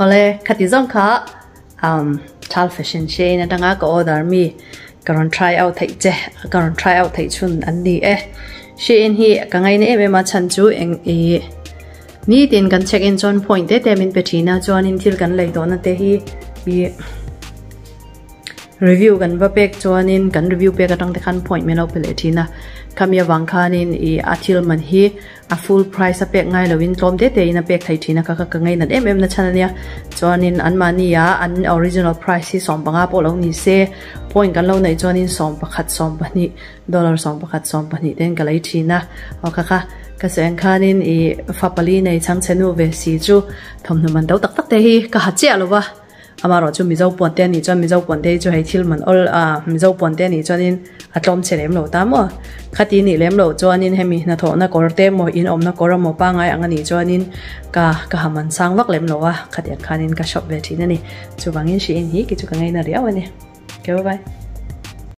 ole khati zong kha thal fashion she na danga ko order mi karon try out thai che karon try out thai chun an ni she in hi ka ngai ne em ma chan chu eng e ni tin kan check in zone point te min petina chuan in thil kan lei do na te hi bi review kan ba pek chuan in kan review pek atang te khan point me no pele thina kamya wang khan in e athil man hi a full price a pek ngai lovin tlom te in a pek thai thina ka ngai na em na chanania chuan in an mani ya an original price hi som banga po lo ni se point kan lo nei chuan in som pakhat som pani dollar som pakhat som pani ten ka lai thina o ka seng khan in e fapali nei chang chenu ve si chu thomnu man do tak te hi ka ha che alowa amaro chu mizo ponte ni chuan mizo ponte chu hei thil man ol mizo ponte ni chuan in atlom chelem lo ta mo khati ni lem lo chuan in hemi na tho na korte mo in om na kora mo pa ngai angani chuan in ka haman sang wak lem lo wa khatiat khan in ka shop ve thina ni chu bangin shi in hi ki chu ka ngai na riaw ani ke bye bye